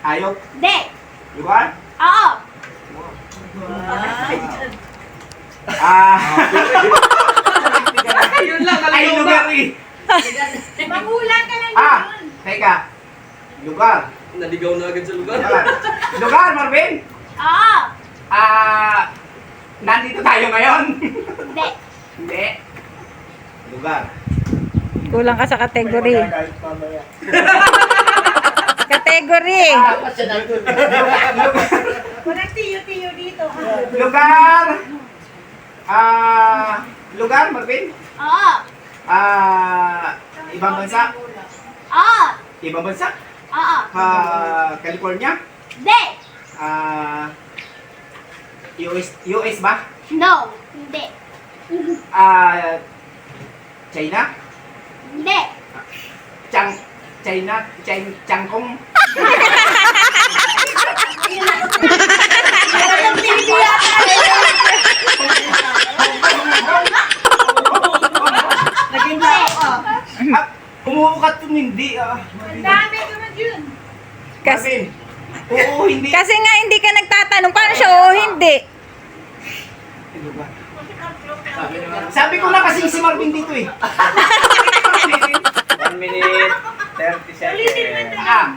Hayop? Hindi. Lugar? Oo. Ah, Yun lang, ay, lugar eh. Mangulang ka lang Ah, yun. teka. Lugar. Naligaw na agad sa lugar. Lugar. Lugar, Marvin? Oo. Nandito tayo ngayon. Hindi. Hindi. Lugar. Kulang ka sa kategory. Kategory. Walang tiyo-tiyo dito. Lugar. Lugar, Marvin? Oo. Ibang bansa? Oo. Ibang bansa? Oo. California? Hindi. US ba? No. Hindi. China? Hindi. Changkong? Walang tiyo yata. Naging tao ka. Umuukat yung hindi. Ang dami ko na yun. Marvin. Oo, hindi. Kasi nga hindi ka nagtatanong paano siya o hindi. Sabi ko na kasing si Marvin dito eh. 1 minute, 30 seconds. Ah,